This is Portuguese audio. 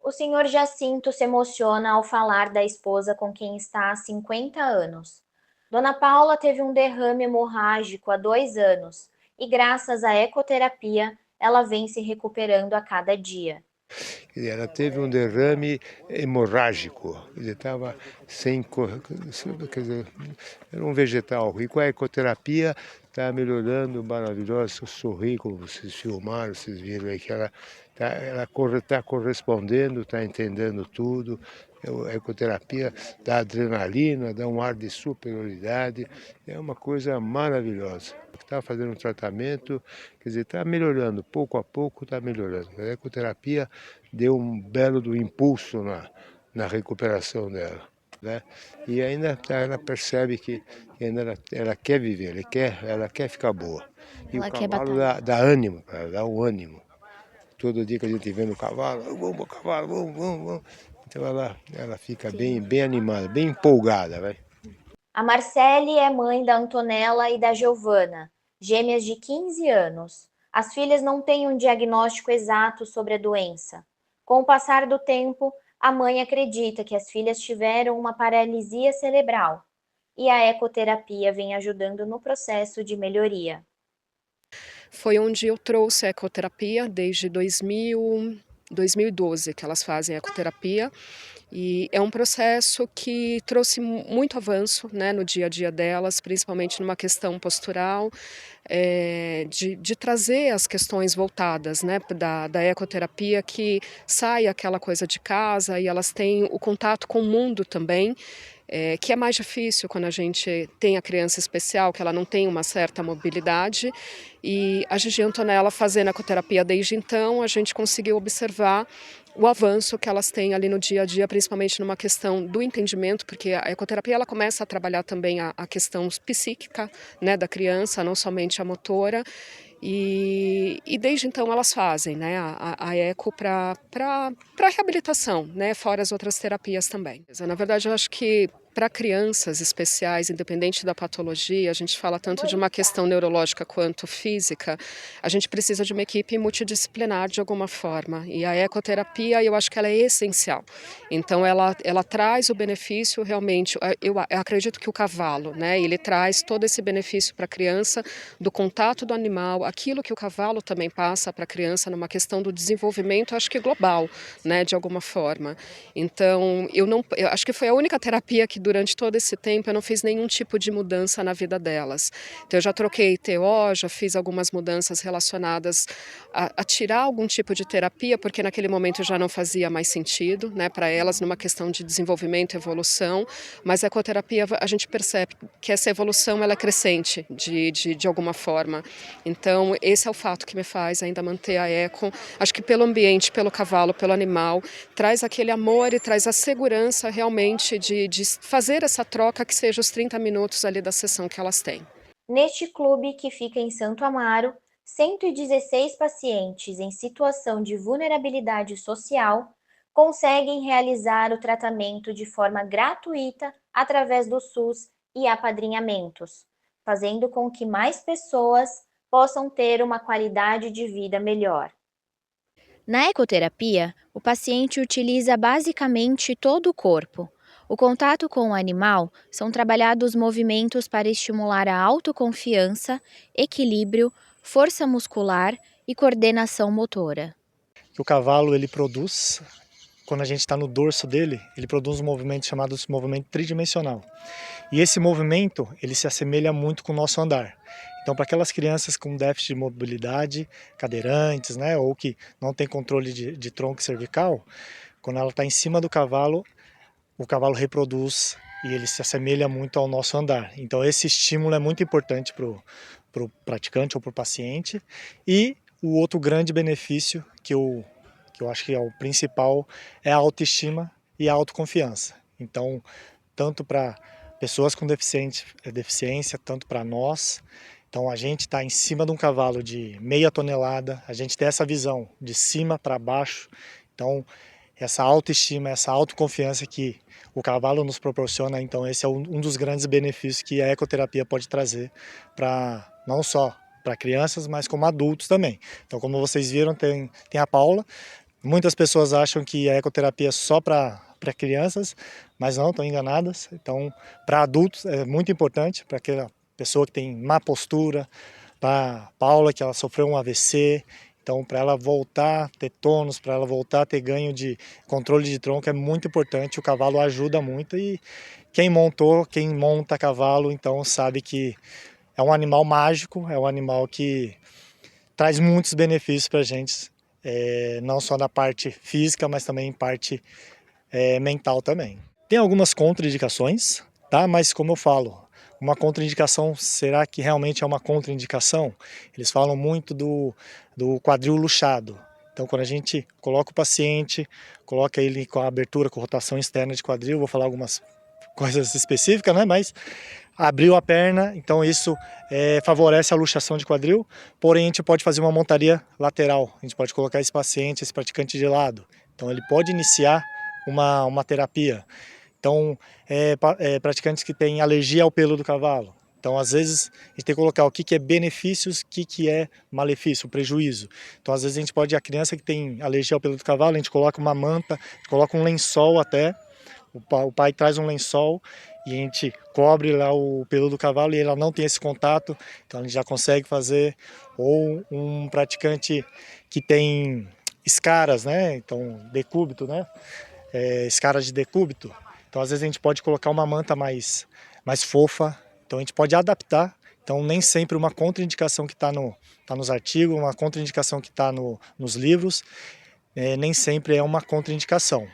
O senhor Jacinto se emociona ao falar da esposa com quem está há 50 anos. Dona Paula teve um derrame hemorrágico há 2 anos e, graças à ecoterapia, ela vem se recuperando a cada dia. Ela teve um derrame hemorrágico, ele estava sem, quer dizer, era um vegetal. E com a ecoterapia está melhorando, maravilhoso. Eu sorri como vocês filmaram, vocês viram aí que ela está correspondendo, está entendendo tudo. A ecoterapia dá adrenalina, dá um ar de superioridade, é uma coisa maravilhosa. Está fazendo um tratamento, quer dizer, está melhorando, pouco a pouco está melhorando. A ecoterapia deu um belo do impulso na recuperação dela. Né? E ainda ela percebe que ainda ela quer viver, ela quer ficar boa. E o Ela quer cavalo batalhar. dá ânimo, para dá um ânimo. Todo dia que a gente vê no cavalo, vamos cavalo, vamos. Então ela fica Sim. bem animada, bem empolgada, vai. A Marcele é mãe da Antonella e da Giovana, gêmeas de 15 anos. As filhas não têm um diagnóstico exato sobre a doença. Com o passar do tempo, a mãe acredita que as filhas tiveram uma paralisia cerebral e a ecoterapia vem ajudando no processo de melhoria. Foi onde eu trouxe a ecoterapia desde 2012 que elas fazem ecoterapia, e é um processo que trouxe muito avanço, né, no dia a dia delas, principalmente numa questão postural, de trazer as questões voltadas, né, da ecoterapia, que sai aquela coisa de casa e elas têm o contato com o mundo também, que é mais difícil quando a gente tem a criança especial, que ela não tem uma certa mobilidade. E a Gigi Antonella fazendo ecoterapia desde então, a gente conseguiu observar o avanço que elas têm ali no dia a dia, principalmente numa questão do entendimento, porque a ecoterapia ela começa a trabalhar também a questão psíquica, né, da criança, não somente a motora. E desde então elas fazem, né, a eco para reabilitação, né, fora as outras terapias também. Na verdade, eu acho que para crianças especiais, independente da patologia, a gente fala tanto de uma questão neurológica quanto física, a gente precisa de uma equipe multidisciplinar de alguma forma. E a ecoterapia, eu acho que ela é essencial. Então, ela traz o benefício realmente, eu acredito que o cavalo, né, ele traz todo esse benefício para a criança, do contato do animal, aquilo que o cavalo também passa para a criança numa questão do desenvolvimento, acho que global, né, de alguma forma. Então, eu acho que foi a única terapia que durante todo esse tempo eu não fiz nenhum tipo de mudança na vida delas. Então, eu já troquei TO, já fiz algumas mudanças relacionadas a tirar algum tipo de terapia, porque naquele momento já não fazia mais sentido, né, para elas, numa questão de desenvolvimento e evolução, mas a ecoterapia a gente percebe que essa evolução ela é crescente de alguma forma. Então, esse é o fato que me faz ainda manter a eco, acho que pelo ambiente, pelo cavalo, pelo animal, traz aquele amor e traz a segurança realmente de fazer essa troca que seja os 30 minutos ali da sessão que elas têm. Neste clube, que fica em Santo Amaro, 116 pacientes em situação de vulnerabilidade social conseguem realizar o tratamento de forma gratuita através do SUS e apadrinhamentos, fazendo com que mais pessoas possam ter uma qualidade de vida melhor. Na ecoterapia, o paciente utiliza basicamente todo o corpo. O contato com o animal são trabalhados movimentos para estimular a autoconfiança, equilíbrio, força muscular e coordenação motora. O cavalo ele produz, quando a gente está no dorso dele, ele produz um movimento chamado movimento tridimensional. E esse movimento ele se assemelha muito com o nosso andar. Então, para aquelas crianças com déficit de mobilidade, cadeirantes, né, ou que não tem controle de tronco e cervical, quando ela está em cima do cavalo, o cavalo reproduz e ele se assemelha muito ao nosso andar. Então, esse estímulo é muito importante para o praticante ou para o paciente. E o outro grande benefício que eu acho que é o principal é a autoestima e a autoconfiança. Então, tanto para pessoas com deficiência, tanto para nós. Então, a gente está em cima de um cavalo de meia tonelada, a gente tem essa visão de cima para baixo. Então, essa autoestima, essa autoconfiança que o cavalo nos proporciona, então esse é um dos grandes benefícios que a ecoterapia pode trazer para não só para crianças, mas como adultos também. Então, como vocês viram, tem a Paula, Muitas pessoas acham que a ecoterapia é só para crianças, mas não, estão enganadas. Então, para adultos é muito importante, para aquela pessoa que tem má postura, para Paula que ela sofreu um AVC, então para ela voltar a ter tônus, para ela voltar a ter ganho de controle de tronco é muito importante, o cavalo ajuda muito e quem monta cavalo, então sabe que é um animal mágico, é um animal que traz muitos benefícios para a gente, não só na parte física, mas também em parte mental também. Tem algumas contraindicações, tá? Mas como eu falo, uma contraindicação, será que realmente é uma contraindicação? Eles falam muito do quadril luxado. Então, quando a gente coloca o paciente, coloca ele com a abertura, com rotação externa de quadril, vou falar algumas coisas específicas, né? Mas abriu a perna, então isso favorece a luxação de quadril, porém a gente pode fazer uma montaria lateral, a gente pode colocar esse paciente, esse praticante de lado, então ele pode iniciar uma terapia. Então, praticantes que têm alergia ao pelo do cavalo, então às vezes a gente tem que colocar o que é benefícios, o que é malefício, prejuízo. Então às vezes a gente pode, a criança que tem alergia ao pelo do cavalo, a gente coloca uma manta, a gente coloca um lençol até, o pai traz um lençol e a gente cobre lá o pelo do cavalo e ela não tem esse contato, então a gente já consegue fazer. Ou um praticante que tem escaras, né? Então decúbito, né? Escaras de decúbito. Então às vezes a gente pode colocar uma manta mais fofa, então a gente pode adaptar. Então nem sempre uma contraindicação que está nos artigos, uma contraindicação que está nos livros, nem sempre é uma contraindicação.